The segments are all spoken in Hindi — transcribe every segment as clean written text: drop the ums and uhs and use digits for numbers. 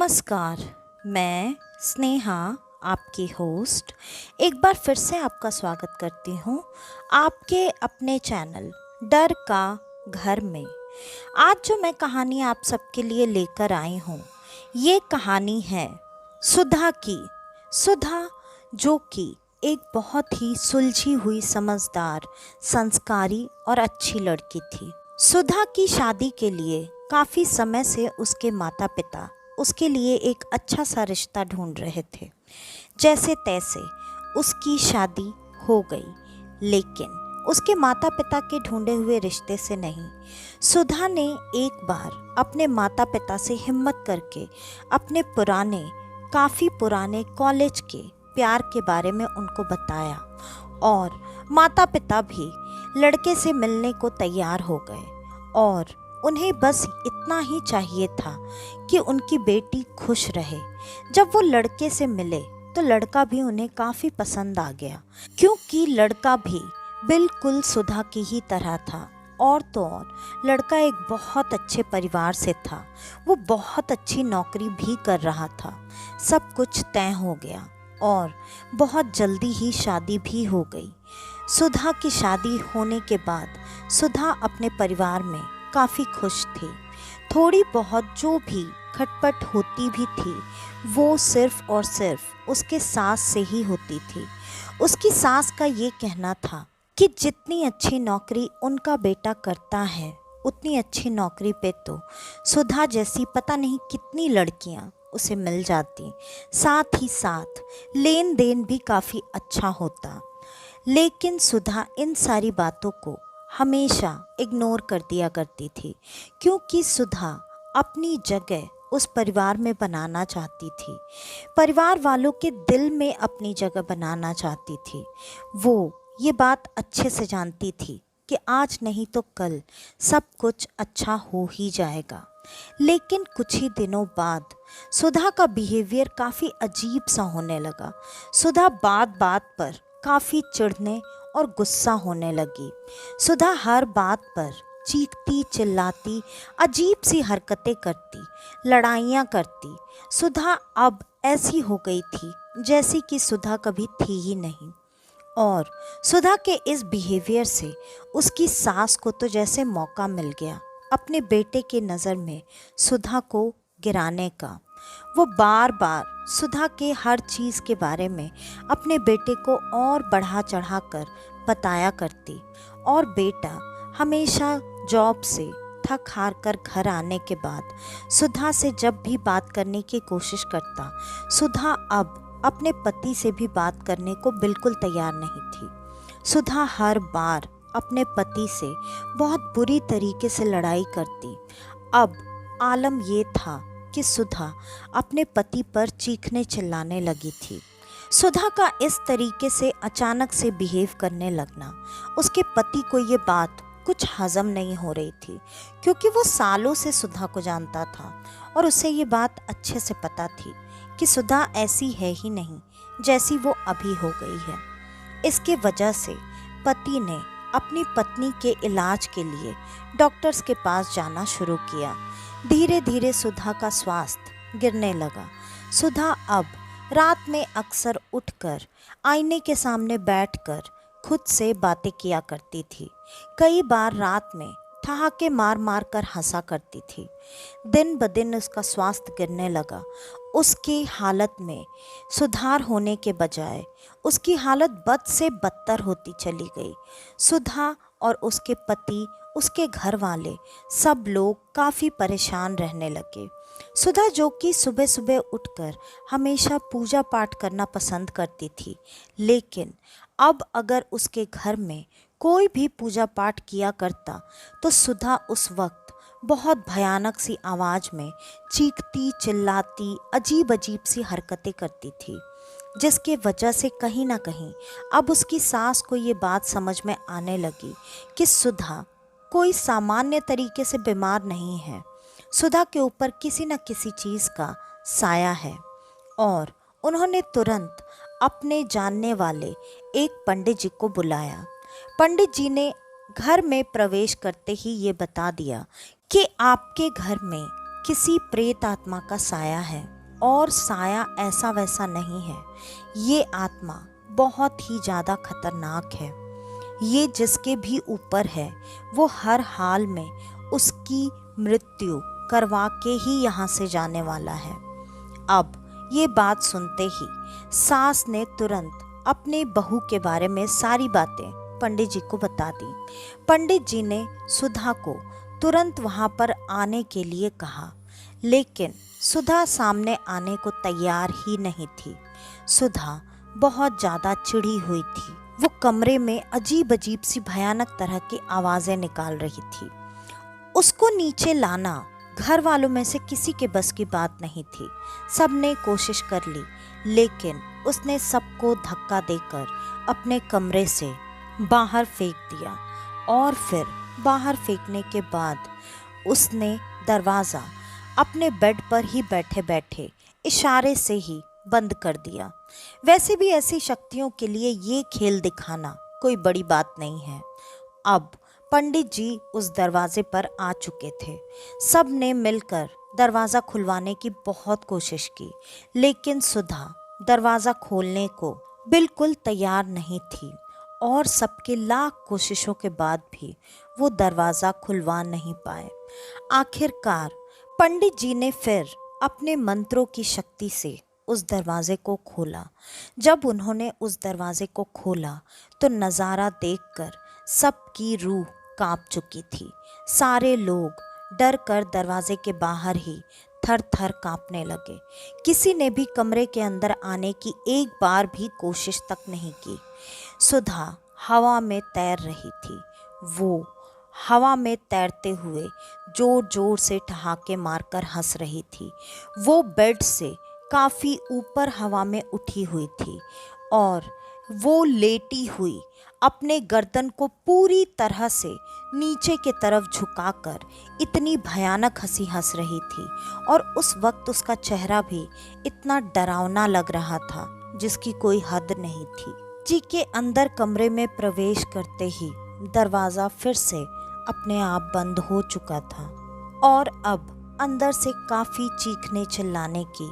नमस्कार। मैं स्नेहा, आपकी होस्ट, एक बार फिर से आपका स्वागत करती हूँ आपके अपने चैनल डर का घर में। आज जो मैं कहानी आप सबके लिए लेकर आई हूँ, ये कहानी है सुधा की। सुधा जो कि एक बहुत ही सुलझी हुई, समझदार, संस्कारी और अच्छी लड़की थी। सुधा की शादी के लिए काफ़ी समय से उसके माता पिता उसके लिए एक अच्छा सा रिश्ता ढूंढ रहे थे। जैसे तैसे उसकी शादी हो गई, लेकिन उसके माता पिता के ढूंढे हुए रिश्ते से नहीं। सुधा ने एक बार अपने माता पिता से हिम्मत करके अपने काफ़ी पुराने कॉलेज के प्यार के बारे में उनको बताया, और माता पिता भी लड़के से मिलने को तैयार हो गए। और उन्हें बस इतना ही चाहिए था कि उनकी बेटी खुश रहे। जब वो लड़के से मिले तो लड़का भी उन्हें काफ़ी पसंद आ गया, क्योंकि लड़का भी बिल्कुल सुधा की ही तरह था। और तो और लड़का एक बहुत अच्छे परिवार से था। वो बहुत अच्छी नौकरी भी कर रहा था। सब कुछ तय हो गया और बहुत जल्दी ही शादी भी हो गई। सुधा की शादी होने के बाद सुधा अपने परिवार में काफ़ी खुश थी। थोड़ी बहुत जो भी खटपट होती भी थी, वो सिर्फ और सिर्फ उसके सास से ही होती थी। उसकी सास का ये कहना था कि जितनी अच्छी नौकरी उनका बेटा करता है, उतनी अच्छी नौकरी पे तो सुधा जैसी पता नहीं कितनी लड़कियां उसे मिल जाती। साथ ही साथ लेन देन भी काफ़ी अच्छा होता। लेकिन सुधा इन सारी बातों को हमेशा इग्नोर कर दिया करती थी, क्योंकि सुधा अपनी जगह उस परिवार में बनाना चाहती थी। परिवार वालों के दिल में अपनी जगह बनाना चाहती थी। वो ये बात अच्छे से जानती थी कि आज नहीं तो कल सब कुछ अच्छा हो ही जाएगा। लेकिन कुछ ही दिनों बाद सुधा का बिहेवियर काफ़ी अजीब सा होने लगा। सुधा बात बात पर काफ़ी चिढ़ने और गुस्सा होने लगी। सुधा हर बात पर चीखती चिल्लाती, अजीब सी हरकतें करती, लड़ाइयाँ करती। सुधा अब ऐसी हो गई थी जैसी कि सुधा कभी थी ही नहीं। और सुधा के इस बिहेवियर से उसकी सास को तो जैसे मौका मिल गया अपने बेटे के नज़र में सुधा को गिराने का। वो बार बार सुधा के हर चीज़ के बारे में अपने बेटे को और बढ़ा चढ़ा कर बताया करती। और बेटा हमेशा जॉब से थक हार कर घर आने के बाद सुधा से जब भी बात करने की कोशिश करता, सुधा अब अपने पति से भी बात करने को बिल्कुल तैयार नहीं थी। सुधा हर बार अपने पति से बहुत बुरी तरीके से लड़ाई करती। अब आलम ये था कि सुधा अपने पति पर चीखने चिल्लाने लगी थी। सुधा का इस तरीके से अचानक से बिहेव करने लगना, उसके पति को ये बात कुछ हजम नहीं हो रही थी, क्योंकि वो सालों से सुधा को जानता था और उसे ये बात अच्छे से पता थी कि सुधा ऐसी है ही नहीं जैसी वो अभी हो गई है। इसके वजह से पति ने अपनी पत्नी के इलाज के लिए डॉक्टर्स के पास जाना शुरू किया। धीरे धीरे सुधा का स्वास्थ्य गिरने लगा। सुधा अब रात में अक्सर उठकर आईने के सामने बैठकर खुद से बातें किया करती थी। कई बार रात में ठहाके मार मार कर हंसा करती थी। दिन ब दिन उसका स्वास्थ्य गिरने लगा। उसकी हालत में सुधार होने के बजाय उसकी हालत बद से बदतर होती चली गई। सुधा और उसके पति, उसके घर वाले, सब लोग काफ़ी परेशान रहने लगे। सुधा जो कि सुबह सुबह उठकर हमेशा पूजा पाठ करना पसंद करती थी, लेकिन अब अगर उसके घर में कोई भी पूजा पाठ किया करता तो सुधा उस वक्त बहुत भयानक सी आवाज़ में चीखती चिल्लाती, अजीब अजीब सी हरकतें करती थी, जिसके वजह से कहीं ना कहीं अब उसकी सास को ये बात समझ में आने लगी कि सुधा कोई सामान्य तरीके से बीमार नहीं है। सुधा के ऊपर किसी न किसी चीज़ का साया है। और उन्होंने तुरंत अपने जानने वाले एक पंडित जी को बुलाया। पंडित जी ने घर में प्रवेश करते ही ये बता दिया कि आपके घर में किसी प्रेत आत्मा का साया है। और साया ऐसा वैसा नहीं है। ये आत्मा बहुत ही ज़्यादा खतरनाक है। ये जिसके भी ऊपर है वो हर हाल में उसकी मृत्यु करवा के ही यहाँ से जाने वाला है। अब ये बात सुनते ही सास ने तुरंत अपने बहू के बारे में सारी बातें पंडित जी को बता दी। पंडित जी ने सुधा को तुरंत वहाँ पर आने के लिए कहा, लेकिन सुधा सामने आने को तैयार ही नहीं थी। सुधा बहुत ज़्यादा चिढ़ी हुई थी। वो कमरे में अजीब अजीब सी भयानक तरह की आवाज़ें निकाल रही थी। उसको नीचे लाना घर वालों में से किसी के बस की बात नहीं थी। सबने कोशिश कर ली, लेकिन उसने सबको धक्का देकर अपने कमरे से बाहर फेंक दिया। और फिर बाहर फेंकने के बाद उसने दरवाज़ा अपने बेड पर ही बैठे बैठे इशारे से ही बंद कर दिया। वैसे भी ऐसी शक्तियों के लिए ये खेल दिखाना कोई बड़ी बात नहीं है। अब पंडित जी उस दरवाजे पर आ चुके थे। सब ने मिलकर दरवाज़ा खुलवाने की बहुत कोशिश की, लेकिन सुधा दरवाज़ा खोलने को बिल्कुल तैयार नहीं थी और सबके लाख कोशिशों के बाद भी वो दरवाज़ा खुलवा नहीं पाए। आखिरकार पंडित जी ने फिर अपने मंत्रों की शक्ति से उस दरवाजे को खोला। जब उन्होंने उस दरवाजे को खोला तो नज़ारा देखकर सबकी रूह कांप चुकी थी। सारे लोग डर कर दरवाजे के बाहर ही थर थर कांपने लगे। किसी ने भी कमरे के अंदर आने की एक बार भी कोशिश तक नहीं की। सुधा हवा में तैर रही थी। वो हवा में तैरते हुए जोर जोर से ठहाके मारकर हंस रही थी। वो बेड से काफ़ी ऊपर हवा में उठी हुई थी और वो लेटी हुई अपने गर्दन को पूरी तरह से नीचे की तरफ झुकाकर इतनी भयानक हंसी हंस रही थी। और उस वक्त उसका चेहरा भी इतना डरावना लग रहा था जिसकी कोई हद नहीं थी। जी के अंदर कमरे में प्रवेश करते ही दरवाज़ा फिर से अपने आप बंद हो चुका था और अब अंदर से काफ़ी चीखने चिल्लाने की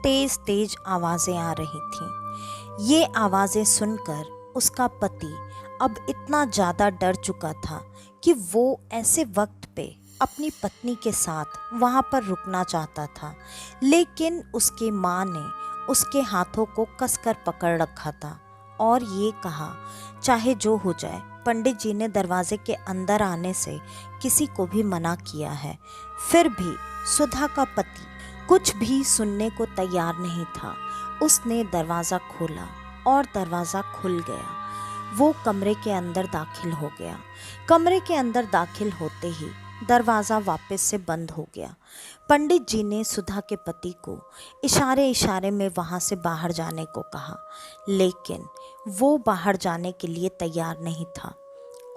तेज तेज आवाज़ें आ रही थीं। ये आवाज़ें सुनकर उसका पति अब इतना ज़्यादा डर चुका था कि वो ऐसे वक्त पे अपनी पत्नी के साथ वहाँ पर रुकना चाहता था, लेकिन उसके माँ ने उसके हाथों को कसकर पकड़ रखा था और ये कहा, चाहे जो हो जाए, पंडित जी ने दरवाजे के अंदर आने से किसी को भी मना किया है। फिर भी सुधा का पति कुछ भी सुनने को तैयार नहीं था। उसने दरवाज़ा खोला और दरवाज़ा खुल गया। वो कमरे के अंदर दाखिल हो गया। कमरे के अंदर दाखिल होते ही दरवाज़ा वापस से बंद हो गया। पंडित जी ने सुधा के पति को इशारे इशारे में वहाँ से बाहर जाने को कहा, लेकिन वो बाहर जाने के लिए तैयार नहीं था।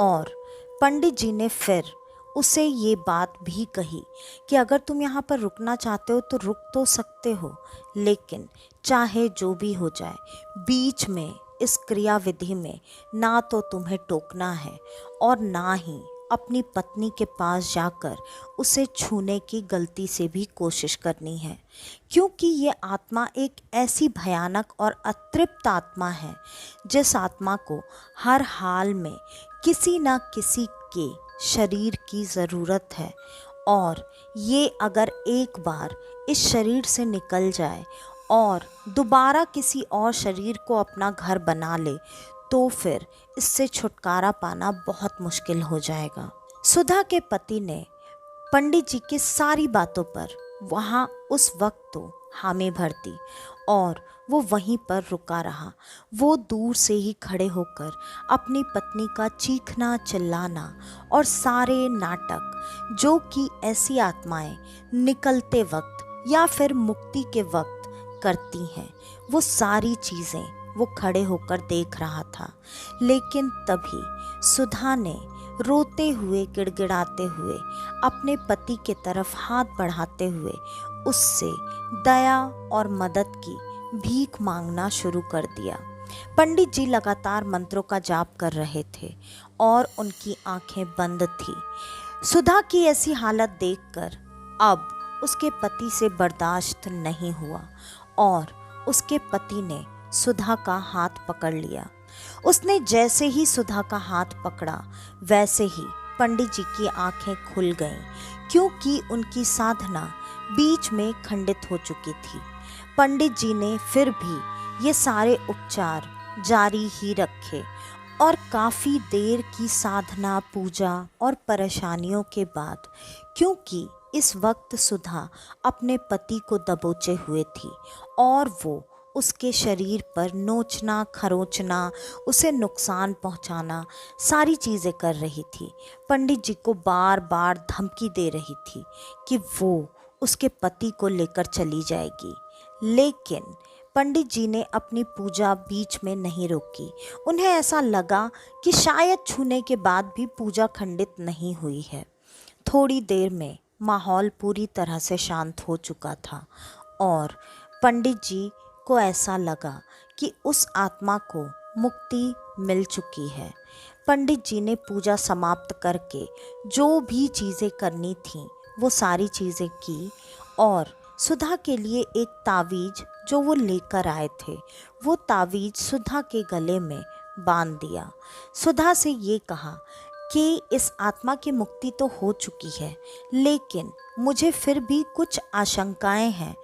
और पंडित जी ने फिर उसे ये बात भी कही कि अगर तुम यहाँ पर रुकना चाहते हो तो रुक तो सकते हो, लेकिन चाहे जो भी हो जाए, बीच में इस क्रिया विधि में ना तो तुम्हें टोकना है और ना ही अपनी पत्नी के पास जाकर उसे छूने की गलती से भी कोशिश करनी है, क्योंकि ये आत्मा एक ऐसी भयानक और अतृप्त आत्मा है जिस आत्मा को हर हाल में किसी न किसी के शरीर की ज़रूरत है। और ये अगर एक बार इस शरीर से निकल जाए और दोबारा किसी और शरीर को अपना घर बना ले तो फिर इससे छुटकारा पाना बहुत मुश्किल हो जाएगा। सुधा के पति ने पंडित जी की सारी बातों पर वहाँ उस वक्त तो हामी भर दी और वो वहीं पर रुका रहा। वो दूर से ही खड़े होकर अपनी पत्नी का चीखना चिल्लाना और सारे नाटक जो कि ऐसी आत्माएं निकलते वक्त या फिर मुक्ति के वक्त करती हैं, वो सारी चीज़ें वो खड़े होकर देख रहा था। लेकिन तभी सुधा ने रोते हुए गिड़गिड़ाते हुए अपने पति के तरफ हाथ बढ़ाते हुए उससे दया और मदद की भीख मांगना शुरू कर दिया। पंडित जी लगातार मंत्रों का जाप कर रहे थे और उनकी आंखें बंद थी। सुधा की ऐसी हालत देखकर अब उसके पति से बर्दाश्त नहीं हुआ और उसके पति ने सुधा का हाथ पकड़ लिया। उसने जैसे ही सुधा का हाथ पकड़ा वैसे ही पंडित जी की आंखें खुल गईं, क्योंकि उनकी साधना बीच में खंडित हो चुकी थी। पंडित जी ने फिर भी ये सारे उपचार जारी ही रखे और काफ़ी देर की साधना, पूजा और परेशानियों के बाद, क्योंकि इस वक्त सुधा अपने पति को दबोचे हुए थी और वो उसके शरीर पर नोचना, खरोंचना, उसे नुकसान पहुंचाना, सारी चीज़ें कर रही थी। पंडित जी को बार बार धमकी दे रही थी कि वो उसके पति को लेकर चली जाएगी, लेकिन पंडित जी ने अपनी पूजा बीच में नहीं रोकी। उन्हें ऐसा लगा कि शायद छूने के बाद भी पूजा खंडित नहीं हुई है। थोड़ी देर में माहौल पूरी तरह से शांत हो चुका था और पंडित जी को ऐसा लगा कि उस आत्मा को मुक्ति मिल चुकी है। पंडित जी ने पूजा समाप्त करके जो भी चीज़ें करनी थीं वो सारी चीज़ें की और सुधा के लिए एक तावीज़ जो वो लेकर आए थे वो तावीज़ सुधा के गले में बांध दिया। सुधा से ये कहा कि इस आत्मा की मुक्ति तो हो चुकी है, लेकिन मुझे फिर भी कुछ आशंकाएं हैं,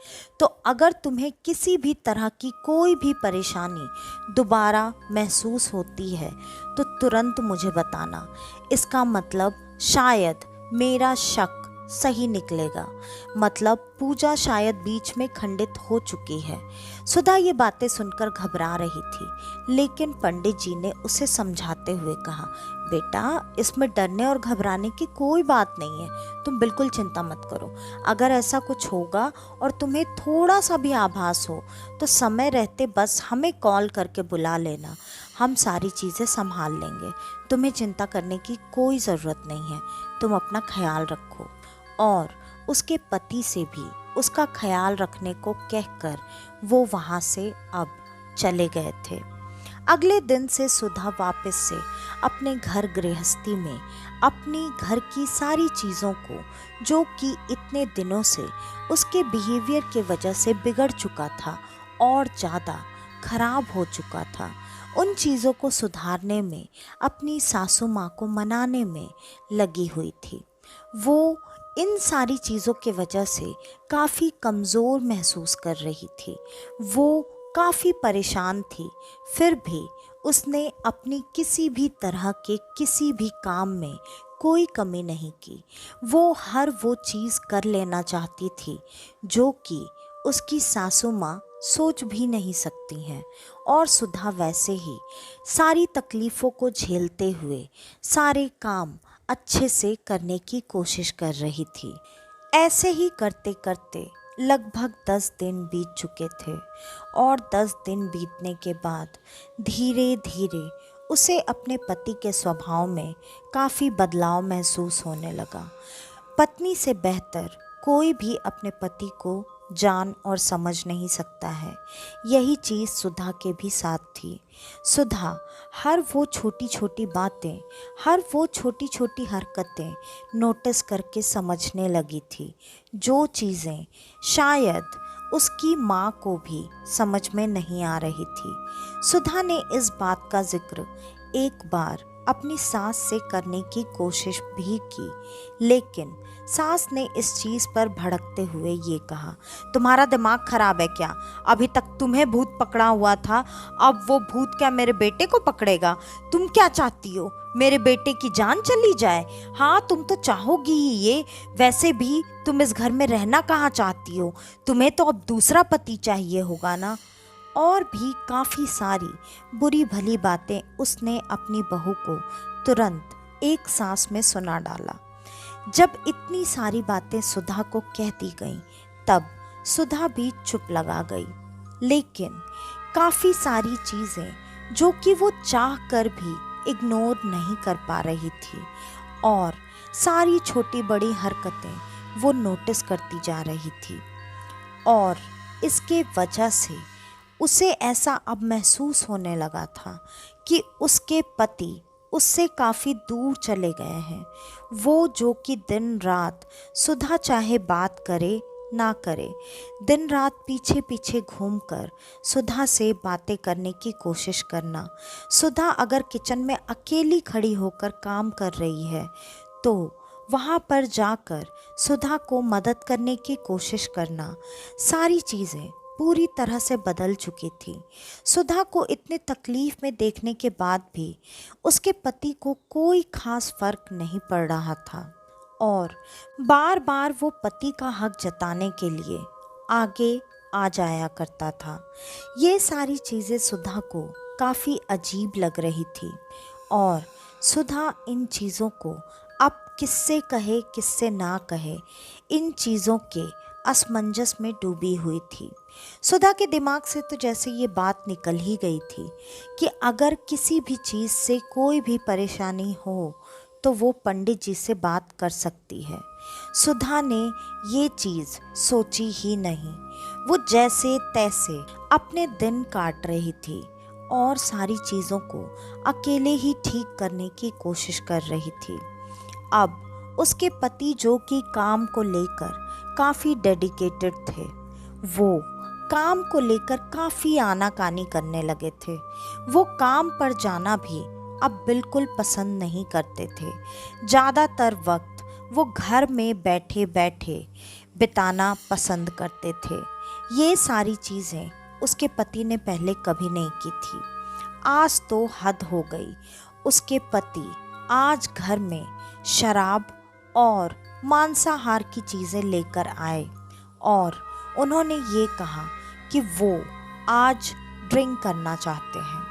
तो अगर तुम्हें किसी भी तरह की कोई भी परेशानी दोबारा महसूस होती है तो तुरंत मुझे बताना। इसका मतलब शायद मेरा शक सही निकलेगा, मतलब पूजा शायद बीच में खंडित हो चुकी है। सुधा ये बातें सुनकर घबरा रही थी, लेकिन पंडित जी ने उसे समझाते हुए कहा, बेटा इसमें डरने और घबराने की कोई बात नहीं है, तुम बिल्कुल चिंता मत करो। अगर ऐसा कुछ होगा और तुम्हें थोड़ा सा भी आभास हो तो समय रहते बस हमें कॉल करके बुला लेना, हम सारी चीज़ें संभाल लेंगे। तुम्हें चिंता करने की कोई ज़रूरत नहीं है, तुम अपना ख्याल रखो। और उसके पति से भी उसका ख्याल रखने को कहकर वो वहाँ से अब चले गए थे। अगले दिन से सुधा वापस से अपने घर गृहस्थी में अपनी घर की सारी चीज़ों को, जो कि इतने दिनों से उसके बिहेवियर के वजह से बिगड़ चुका था और ज़्यादा खराब हो चुका था, उन चीज़ों को सुधारने में, अपनी सासू माँ को मनाने में लगी हुई थी। वो इन सारी चीज़ों के वजह से काफ़ी कमज़ोर महसूस कर रही थी, वो काफ़ी परेशान थी। फिर भी उसने अपनी किसी भी तरह के किसी भी काम में कोई कमी नहीं की। वो हर वो चीज़ कर लेना चाहती थी जो कि उसकी सासू माँ सोच भी नहीं सकती हैं, और सुधा वैसे ही सारी तकलीफ़ों को झेलते हुए सारे काम अच्छे से करने की कोशिश कर रही थी। ऐसे ही करते करते लगभग 10 दिन बीत चुके थे और 10 दिन बीतने के बाद धीरे धीरे उसे अपने पति के स्वभाव में काफ़ी बदलाव महसूस होने लगा। पत्नी से बेहतर कोई भी अपने पति को जान और समझ नहीं सकता है। यही चीज़ सुधा के भी साथ थी। सुधा हर वो छोटी छोटी बातें, हर वो छोटी छोटी हरकतें नोटिस करके समझने लगी थी, जो चीज़ें शायद उसकी माँ को भी समझ में नहीं आ रही थी। सुधा ने इस बात का जिक्र एक बार अपनी सास से करने की कोशिश भी की, लेकिन सास ने इस चीज़ पर भड़कते हुए ये कहा, तुम्हारा दिमाग खराब है क्या? अभी तक तुम्हें भूत पकड़ा हुआ था, अब वो भूत क्या मेरे बेटे को पकड़ेगा? तुम क्या चाहती हो, मेरे बेटे की जान चली जाए? हाँ, तुम तो चाहोगी ही ये। वैसे भी तुम इस घर में रहना कहाँ चाहती हो? तुम्हें तो अब दूसरा पति चाहिए होगा ना। और भी काफ़ी सारी बुरी भली बातें उसने अपनी बहू को तुरंत एक सांस में सुना डाला। जब इतनी सारी बातें सुधा को कह दी गईं, तब सुधा भी चुप लगा गई, लेकिन काफ़ी सारी चीज़ें जो कि वो चाह कर भी इग्नोर नहीं कर पा रही थी, और सारी छोटी बड़ी हरकतें वो नोटिस करती जा रही थी। और इसके वजह से उसे ऐसा अब महसूस होने लगा था कि उसके पति उससे काफ़ी दूर चले गए हैं। वो जो कि दिन रात सुधा चाहे बात करे ना करे, दिन रात पीछे पीछे घूमकर सुधा से बातें करने की कोशिश करना। सुधा अगर किचन में अकेली खड़ी होकर काम कर रही है तो वहाँ पर जाकर सुधा को मदद करने की कोशिश करना। सारी चीज़ें पूरी तरह से बदल चुकी थी। सुधा को इतने तकलीफ में देखने के बाद भी उसके पति को कोई खास फर्क नहीं पड़ रहा था और बार बार वो पति का हक जताने के लिए आगे आ जाया करता था। ये सारी चीज़ें सुधा को काफ़ी अजीब लग रही थी और सुधा इन चीज़ों को अब किससे कहे किससे ना कहे, इन चीज़ों के असमंजस में डूबी हुई थी। सुधा के दिमाग से तो जैसे ये बात निकल ही गई थी कि अगर किसी भी चीज़ से कोई भी परेशानी हो तो वो पंडित जी से बात कर सकती है। सुधा ने ये चीज़ सोची ही नहीं। वो जैसे तैसे अपने दिन काट रही थी और सारी चीज़ों को अकेले ही ठीक करने की कोशिश कर रही थी। अब उसके पति जो कि काम को लेकर काफ़ी डेडिकेटेड थे, वो काम को लेकर काफ़ी आनाकानी करने लगे थे। वो काम पर जाना भी अब बिल्कुल पसंद नहीं करते थे। ज़्यादातर वक्त वो घर में बैठे बैठे बिताना पसंद करते थे। ये सारी चीज़ें उसके पति ने पहले कभी नहीं की थी। आज तो हद हो गई। उसके पति आज घर में शराब और मांसाहार की चीज़ें लेकर आए और उन्होंने ये कहा कि वो आज ड्रिंक करना चाहते हैं।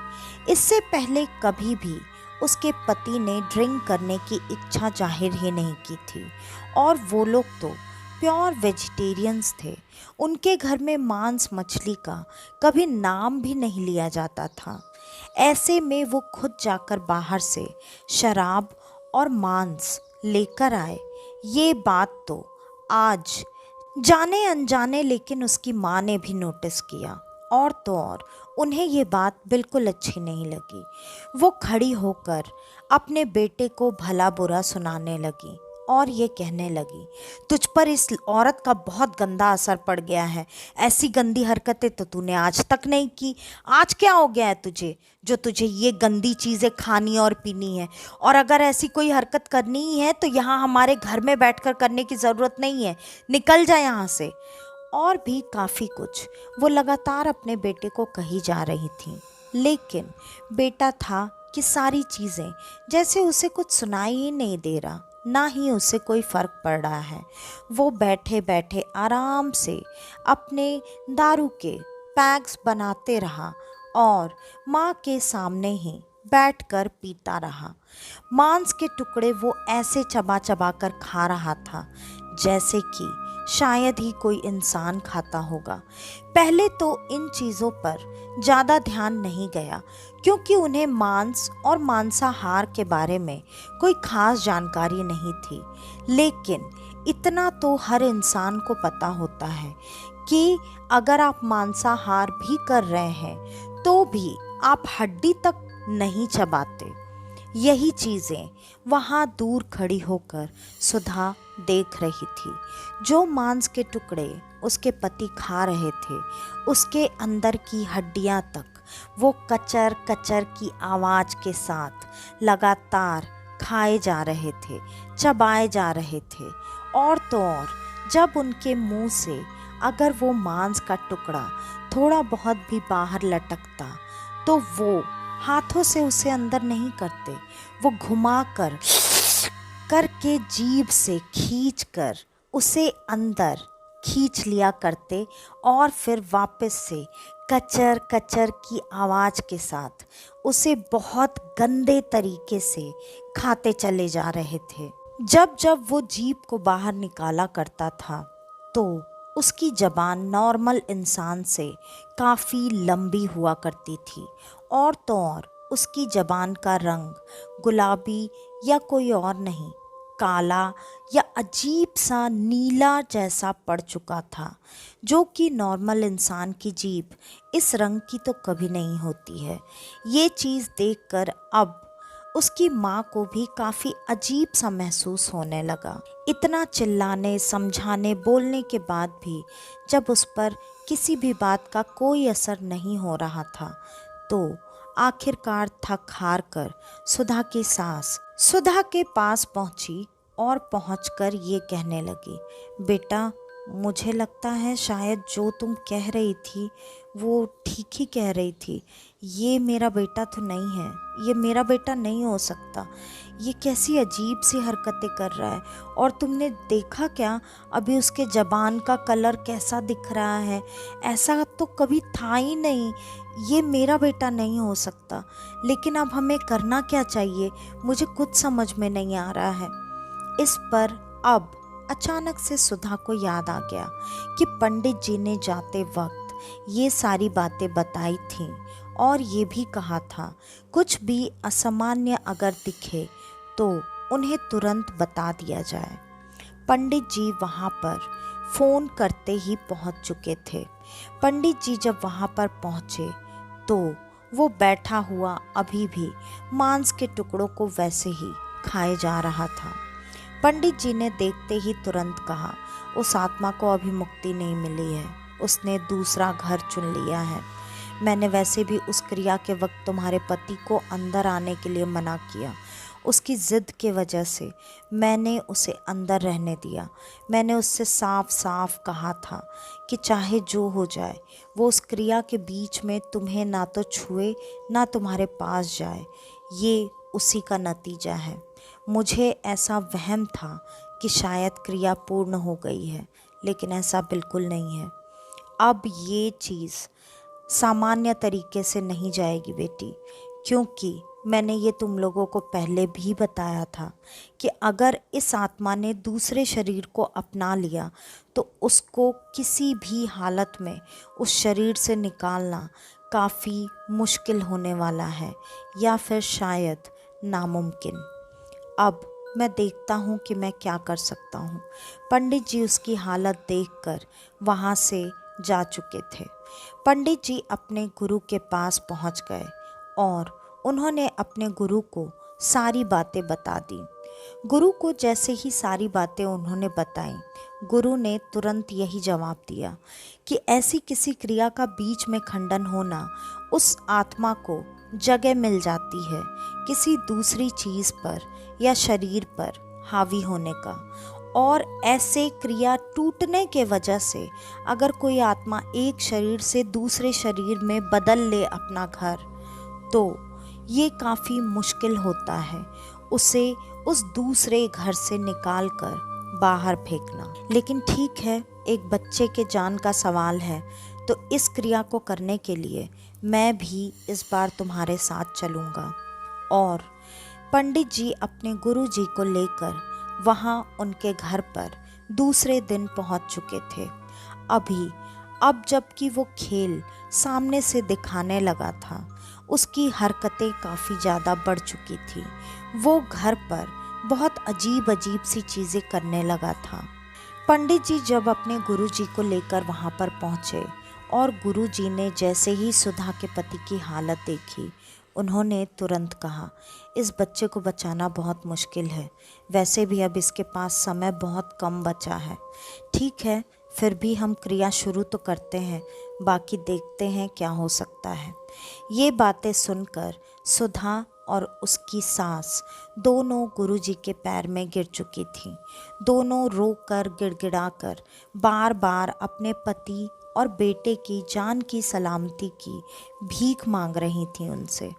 इससे पहले कभी भी उसके पति ने ड्रिंक करने की इच्छा जाहिर ही नहीं की थी और वो लोग तो प्योर वेजिटेरियंस थे। उनके घर में मांस मछली का कभी नाम भी नहीं लिया जाता था। ऐसे में वो खुद जाकर बाहर से शराब और मांस लेकर आए। ये बात तो आज जाने अनजाने लेकिन उसकी माँ ने भी नोटिस किया और तो और उन्हें ये बात बिल्कुल अच्छी नहीं लगी। वो खड़ी होकर अपने बेटे को भला बुरा सुनाने लगी और ये कहने लगी, तुझ पर इस औरत का बहुत गंदा असर पड़ गया है। ऐसी गंदी हरकतें तो तूने आज तक नहीं की। आज क्या हो गया है तुझे जो तुझे ये गंदी चीज़ें खानी और पीनी है? और अगर ऐसी कोई हरकत करनी ही है तो यहाँ हमारे घर में बैठकर करने की ज़रूरत नहीं है, निकल जा यहाँ से। और भी काफ़ी कुछ वो लगातार अपने बेटे को कही जा रही थी, लेकिन बेटा था कि सारी चीज़ें जैसे उसे कुछ सुनाई ही नहीं दे रहा, ना ही उसे कोई फ़र्क पड़ रहा है। वो बैठे बैठे आराम से अपने दारू के पैक्स बनाते रहा और माँ के सामने ही बैठकर पीता रहा। मांस के टुकड़े वो ऐसे चबा चबा कर खा रहा था जैसे कि शायद ही कोई इंसान खाता होगा। पहले तो इन चीज़ों पर ज़्यादा ध्यान नहीं गया क्योंकि उन्हें मांस और मांसाहार के बारे में कोई खास जानकारी नहीं थी। लेकिन इतना तो हर इंसान को पता होता है कि अगर आप मांसाहार भी कर रहे हैं तो भी आप हड्डी तक नहीं चबाते। यही चीज़ें वहाँ दूर खड़ी होकर सुधा देख रही थी। जो मांस के टुकड़े उसके पति खा रहे थे, उसके अंदर की हड्डियाँ तक वो कचर कचर की आवाज़ के साथ लगातार खाए जा रहे थे, चबाए जा रहे थे। और तो और जब उनके मुंह से अगर वो मांस का टुकड़ा थोड़ा बहुत भी बाहर लटकता तो वो हाथों से उसे अंदर नहीं करते, वो घुमा कर करके जीभ से खींच कर उसे अंदर खींच लिया करते और फिर वापस से कचर कचर की आवाज़ के साथ उसे बहुत गंदे तरीके से खाते चले जा रहे थे। जब जब वो जीभ को बाहर निकाला करता था तो उसकी ज़बान नॉर्मल इंसान से काफ़ी लंबी हुआ करती थी और तो और उसकी ज़बान का रंग गुलाबी या कोई और नहीं, काला या अजीब सा नीला जैसा पड़ चुका था, जो कि नॉर्मल इंसान की जीभ इस रंग की तो कभी नहीं होती है। ये चीज़ देखकर अब उसकी माँ को भी काफ़ी अजीब सा महसूस होने लगा। इतना चिल्लाने, समझाने, बोलने के बाद भी जब उस पर किसी भी बात का कोई असर नहीं हो रहा था, तो आखिरकार थक हार कर सुधा की सास सुधा के पास पहुंची और पहुंचकर ये कहने लगी, बेटा, मुझे लगता है शायद जो तुम कह रही थी वो ठीक ही कह रही थी। ये मेरा बेटा तो नहीं है, ये मेरा बेटा नहीं हो सकता। ये कैसी अजीब सी हरकतें कर रहा है। और तुमने देखा क्या, अभी उसके ज़बान का कलर कैसा दिख रहा है, ऐसा तो कभी था ही नहीं। ये मेरा बेटा नहीं हो सकता। लेकिन अब हमें करना क्या चाहिए, मुझे कुछ समझ में नहीं आ रहा है। इस पर अब अचानक से सुधा को याद आ गया कि पंडित जी ने जाते वक्त ये सारी बातें बताई थीं और ये भी कहा था कुछ भी असामान्य अगर दिखे तो उन्हें तुरंत बता दिया जाए। पंडित जी वहाँ पर फ़ोन करते ही पहुँच चुके थे। पंडित जी जब वहाँ पर पहुँचे तो वो बैठा हुआ अभी भी मांस के टुकड़ों को वैसे ही खाए जा रहा था। पंडित जी ने देखते ही तुरंत कहा, उस आत्मा को अभी मुक्ति नहीं मिली है, उसने दूसरा घर चुन लिया है। मैंने वैसे भी उस क्रिया के वक्त तुम्हारे पति को अंदर आने के लिए मना किया। उसकी ज़िद के वजह से मैंने उसे अंदर रहने दिया। मैंने उससे साफ साफ कहा था कि चाहे जो हो जाए वो उस क्रिया के बीच में तुम्हें ना तो छुए ना तुम्हारे पास जाए। ये उसी का नतीजा है। मुझे ऐसा वहम था कि शायद क्रिया पूर्ण हो गई है, लेकिन ऐसा बिल्कुल नहीं है। अब ये चीज़ सामान्य तरीके से नहीं जाएगी बेटी, क्योंकि मैंने ये तुम लोगों को पहले भी बताया था कि अगर इस आत्मा ने दूसरे शरीर को अपना लिया तो उसको किसी भी हालत में उस शरीर से निकालना काफ़ी मुश्किल होने वाला है, या फिर शायद नामुमकिन। अब मैं देखता हूँ कि मैं क्या कर सकता हूँ। पंडित जी उसकी हालत देखकर वहाँ से जा चुके थे। पंडित जी अपने गुरु के पास पहुँच गए और उन्होंने अपने गुरु को सारी बातें बता दी। गुरु को जैसे ही सारी बातें उन्होंने बताई, गुरु ने तुरंत यही जवाब दिया कि ऐसी किसी क्रिया का बीच में खंडन होना उस आत्मा को जगह मिल जाती है किसी दूसरी चीज़ पर या शरीर पर हावी होने का। और ऐसे क्रिया टूटने के वजह से अगर कोई आत्मा एक शरीर से दूसरे शरीर में बदल ले अपना घर, तो ये काफ़ी मुश्किल होता है उसे उस दूसरे घर से निकाल कर बाहर फेंकना। लेकिन ठीक है, एक बच्चे के जान का सवाल है, तो इस क्रिया को करने के लिए मैं भी इस बार तुम्हारे साथ चलूँगा। और पंडित जी अपने गुरु जी को लेकर वहाँ उनके घर पर दूसरे दिन पहुँच चुके थे। अब जबकि वो खेल सामने से दिखाने लगा था, उसकी हरकतें काफ़ी ज़्यादा बढ़ चुकी थी। वो घर पर बहुत अजीब अजीब सी चीज़ें करने लगा था। पंडित जी जब अपने गुरु जी को लेकर वहाँ पर पहुँचे और गुरु जी ने जैसे ही सुधा के पति की हालत देखी, उन्होंने तुरंत कहा, इस बच्चे को बचाना बहुत मुश्किल है। वैसे भी अब इसके पास समय बहुत कम बचा है। ठीक है, फिर भी हम क्रिया शुरू तो करते हैं, बाकी देखते हैं क्या हो सकता है। ये बातें सुनकर सुधा और उसकी सास दोनों गुरुजी के पैर में गिर चुकी थीं। दोनों रोकर गिड़गिड़ाकर बार बार अपने पति और बेटे की जान की सलामती की भीख मांग रही थी उनसे।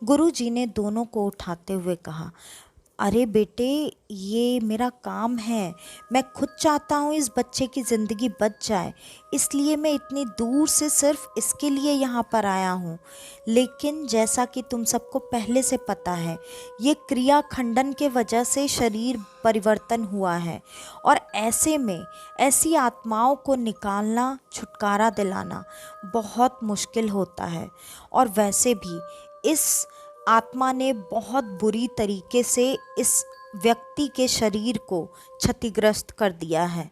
गुरुजी ने दोनों को उठाते हुए कहा, अरे बेटे, ये मेरा काम है। मैं खुद चाहता हूँ इस बच्चे की ज़िंदगी बच जाए, इसलिए मैं इतनी दूर से सिर्फ इसके लिए यहाँ पर आया हूँ। लेकिन जैसा कि तुम सबको पहले से पता है, ये क्रिया खंडन के वजह से शरीर परिवर्तन हुआ है और ऐसे में ऐसी आत्माओं को निकालना, छुटकारा दिलाना बहुत मुश्किल होता है। और वैसे भी इस आत्मा ने बहुत बुरी तरीके से इस व्यक्ति के शरीर को क्षतिग्रस्त कर दिया है।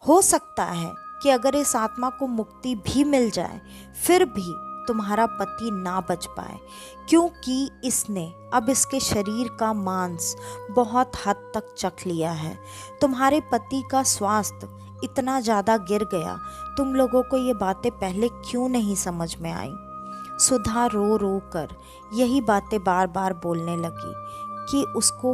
हो सकता है कि अगर इस आत्मा को मुक्ति भी मिल जाए, फिर भी तुम्हारा पति ना बच पाए, क्योंकि इसने अब इसके शरीर का मांस बहुत हद तक चख लिया है। तुम्हारे पति का स्वास्थ्य इतना ज़्यादा गिर गया, तुम लोगों को ये बातें पहले क्यों नहीं समझ में आई। सुधा रो रो कर यही बातें बार बार बोलने लगी कि उसको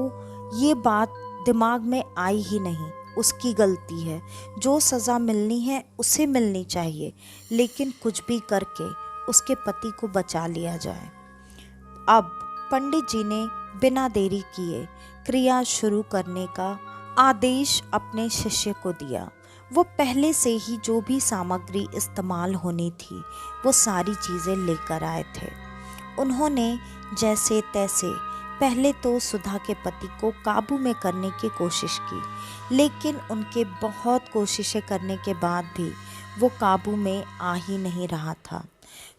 ये बात दिमाग में आई ही नहीं। उसकी गलती है, जो सज़ा मिलनी है उसे मिलनी चाहिए, लेकिन कुछ भी करके उसके पति को बचा लिया जाए। अब पंडित जी ने बिना देरी किए क्रिया शुरू करने का आदेश अपने शिष्य को दिया। वो पहले से ही जो भी सामग्री इस्तेमाल होनी थी वो सारी चीज़ें लेकर आए थे। उन्होंने जैसे तैसे पहले तो सुधा के पति को काबू में करने की कोशिश की, लेकिन उनके बहुत कोशिशें करने के बाद भी वो काबू में आ ही नहीं रहा था।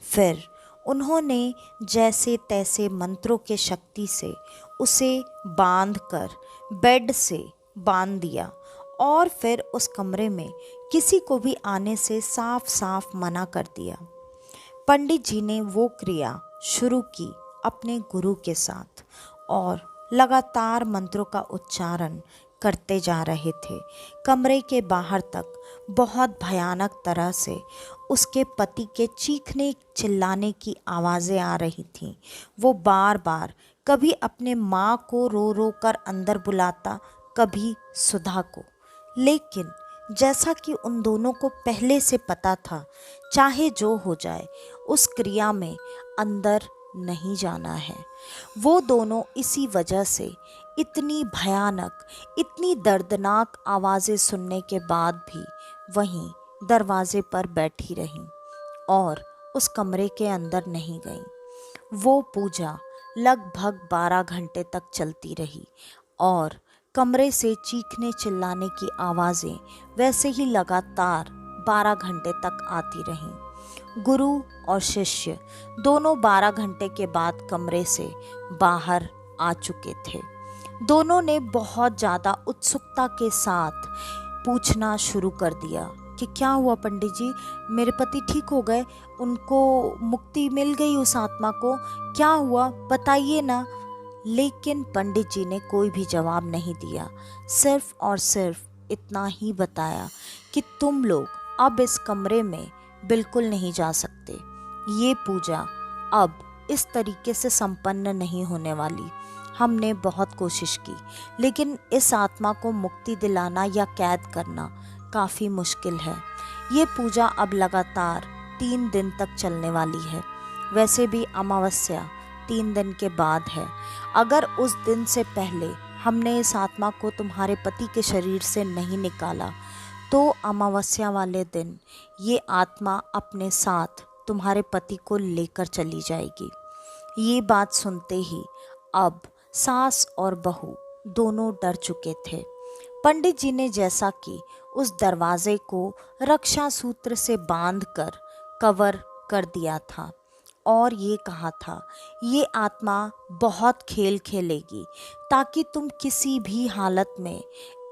फिर उन्होंने जैसे तैसे मंत्रों के शक्ति से उसे बांधकर बेड से बांध दिया और फिर उस कमरे में किसी को भी आने से साफ साफ मना कर दिया। पंडित जी ने वो क्रिया शुरू की अपने गुरु के साथ और लगातार मंत्रों का उच्चारण करते जा रहे थे। कमरे के बाहर तक बहुत भयानक तरह से उसके पति के चीखने चिल्लाने की आवाज़ें आ रही थीं। वो बार बार कभी अपने माँ को रो रो कर अंदर बुलाता, कभी सुधा को, लेकिन जैसा कि उन दोनों को पहले से पता था, चाहे जो हो जाए उस क्रिया में अंदर नहीं जाना है। वो दोनों इसी वजह से इतनी भयानक, इतनी दर्दनाक आवाज़ें सुनने के बाद भी वहीं दरवाजे पर बैठी रहीं और उस कमरे के अंदर नहीं गईं। वो पूजा लगभग 12 घंटे तक चलती रही और कमरे से चीखने चिल्लाने की आवाज़ें वैसे ही लगातार 12 घंटे तक आती रहीं। गुरु और शिष्य दोनों 12 घंटे के बाद कमरे से बाहर आ चुके थे। दोनों ने बहुत ज़्यादा उत्सुकता के साथ पूछना शुरू कर दिया कि क्या हुआ पंडित जी, मेरे पति ठीक हो गए, उनको मुक्ति मिल गई उस आत्मा को, क्या हुआ बताइए ना। लेकिन पंडित जी ने कोई भी जवाब नहीं दिया, सिर्फ और सिर्फ इतना ही बताया कि तुम लोग अब इस कमरे में बिल्कुल नहीं जा सकते। ये पूजा अब इस तरीके से संपन्न नहीं होने वाली। हमने बहुत कोशिश की, लेकिन इस आत्मा को मुक्ति दिलाना या कैद करना काफ़ी मुश्किल है। ये पूजा अब लगातार 3 दिन तक चलने वाली है। वैसे भी अमावस्या 3 दिन के बाद है। अगर उस दिन से पहले हमने इस आत्मा को तुम्हारे पति के शरीर से नहीं निकाला तो अमावस्या वाले दिन ये आत्मा अपने साथ तुम्हारे पति को लेकर चली जाएगी। ये बात सुनते ही अब सास और बहू दोनों डर चुके थे। पंडित जी ने जैसा कि उस दरवाजे को रक्षा सूत्र से बांधकर कवर कर दिया था और ये कहा था, ये आत्मा बहुत खेल खेलेगी ताकि तुम किसी भी हालत में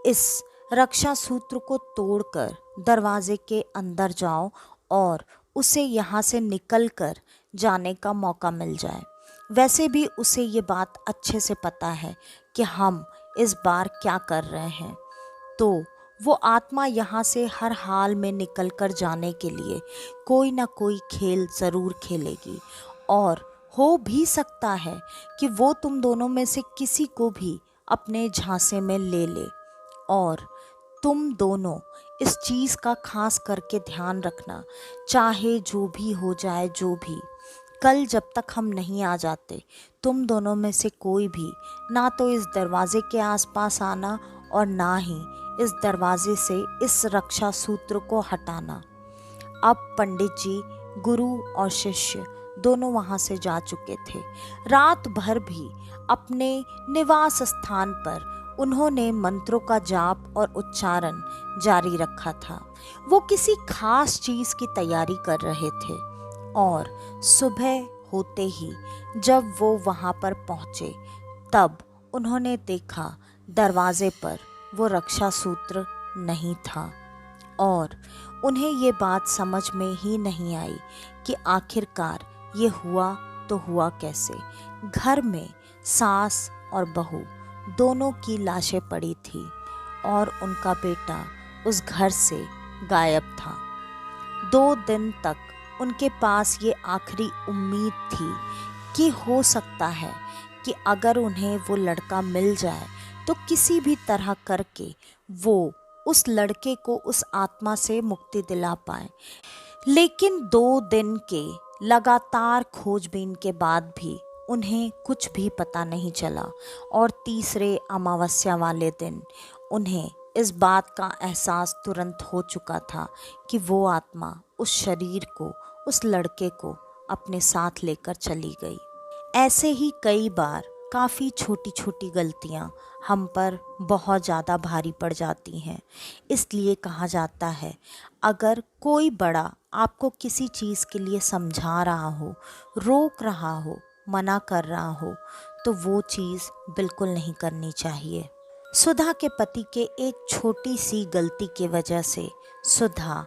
इस रक्षा सूत्र को तोड़कर दरवाजे के अंदर जाओ और उसे यहाँ से निकल कर जाने का मौका मिल जाए। वैसे भी उसे ये बात अच्छे से पता है कि हम इस बार क्या कर रहे हैं, तो वो आत्मा यहाँ से हर हाल में निकल कर जाने के लिए कोई ना कोई खेल ज़रूर खेलेगी और हो भी सकता है कि वो तुम दोनों में से किसी को भी अपने झांसे में ले ले। और तुम दोनों इस चीज़ का खास करके ध्यान रखना, चाहे जो भी हो जाए, जो भी, कल जब तक हम नहीं आ जाते तुम दोनों में से कोई भी ना तो इस दरवाजे के आसपास आना और ना ही इस दरवाजे से इस रक्षा सूत्र को हटाना। अब पंडित जी, गुरु और शिष्य दोनों वहाँ से जा चुके थे। रात भर भी अपने निवास स्थान पर उन्होंने मंत्रों का जाप और उच्चारण जारी रखा था। वो किसी खास चीज़ की तैयारी कर रहे थे और सुबह होते ही जब वो वहाँ पर पहुँचे तब उन्होंने देखा दरवाजे पर वो रक्षा सूत्र नहीं था और उन्हें ये बात समझ में ही नहीं आई कि आखिरकार ये हुआ तो हुआ कैसे। घर में सास और बहू दोनों की लाशें पड़ी थी और उनका बेटा उस घर से गायब था। 2 दिन तक उनके पास ये आखिरी उम्मीद थी कि हो सकता है कि अगर उन्हें वो लड़का मिल जाए तो किसी भी तरह करके वो उस लड़के को उस आत्मा से मुक्ति दिला पाए। लेकिन 2 दिन के लगातार खोजबीन के बाद भी उन्हें कुछ भी पता नहीं चला और तीसरे अमावस्या वाले दिन उन्हें इस बात का एहसास तुरंत हो चुका था कि वो आत्मा उस शरीर को, उस लड़के को अपने साथ लेकर चली गई। ऐसे ही कई बार काफ़ी छोटी छोटी गलतियाँ हम पर बहुत ज़्यादा भारी पड़ जाती हैं। इसलिए कहा जाता है, अगर कोई बड़ा आपको किसी चीज़ के लिए समझा रहा हो, रोक रहा हो, मना कर रहा हो, तो वो चीज़ बिल्कुल नहीं करनी चाहिए। सुधा के पति के एक छोटी सी गलती की वजह से सुधा,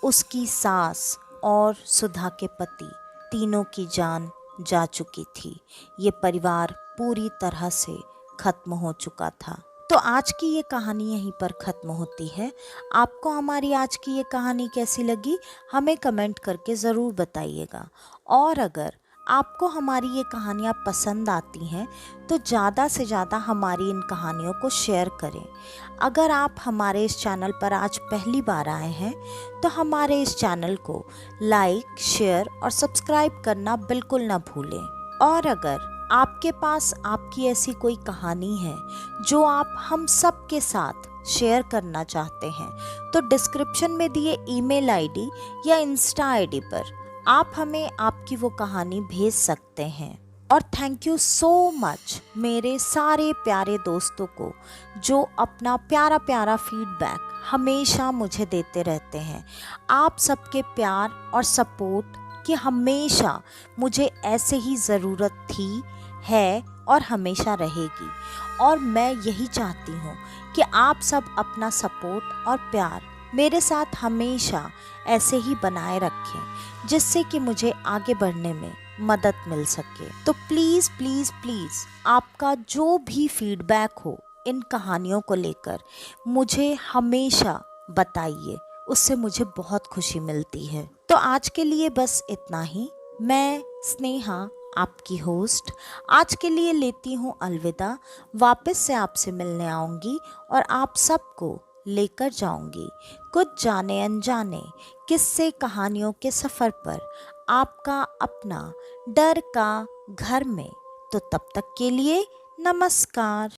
उसकी सास और सुधा के पति तीनों की जान जा चुकी थी। ये परिवार पूरी तरह से खत्म हो चुका था। तो आज की ये कहानी यहीं पर ख़त्म होती है। आपको हमारी आज की ये कहानी कैसी लगी हमें कमेंट करके ज़रूर बताइएगा। और अगर आपको हमारी ये कहानियाँ पसंद आती हैं तो ज़्यादा से ज़्यादा हमारी इन कहानियों को शेयर करें। अगर आप हमारे इस चैनल पर आज पहली बार आए हैं तो हमारे इस चैनल को लाइक, शेयर और सब्सक्राइब करना बिल्कुल ना भूलें। और अगर आपके पास आपकी ऐसी कोई कहानी है जो आप हम सब के साथ शेयर करना चाहते हैं तो डिस्क्रिप्शन में दिए ईमेल आईडी या इंस्टा आईडी पर आप हमें आपकी वो कहानी भेज सकते हैं। और थैंक यू सो मच मेरे सारे प्यारे दोस्तों को जो अपना प्यारा प्यारा फीडबैक हमेशा मुझे देते रहते हैं। आप सबके प्यार और सपोर्ट की हमेशा मुझे ऐसे ही ज़रूरत थी, है और हमेशा रहेगी। और मैं यही चाहती हूँ कि आप सब अपना सपोर्ट और प्यार मेरे साथ हमेशा ऐसे ही बनाए रखें, जिससे कि मुझे आगे बढ़ने में मदद मिल सके। तो प्लीज़ प्लीज़ प्लीज़ आपका जो भी फीडबैक हो इन कहानियों को लेकर मुझे हमेशा बताइए, उससे मुझे बहुत खुशी मिलती है। तो आज के लिए बस इतना ही। मैं स्नेहा, आपकी होस्ट, आज के लिए लेती हूँ अलविदा। वापस से आपसे मिलने आऊँगी और आप सबको लेकर जाऊंगी कुछ जाने अनजाने किस्से कहानियों के सफ़र पर, आपका अपना डर का घर में। तो तब तक के लिए नमस्कार।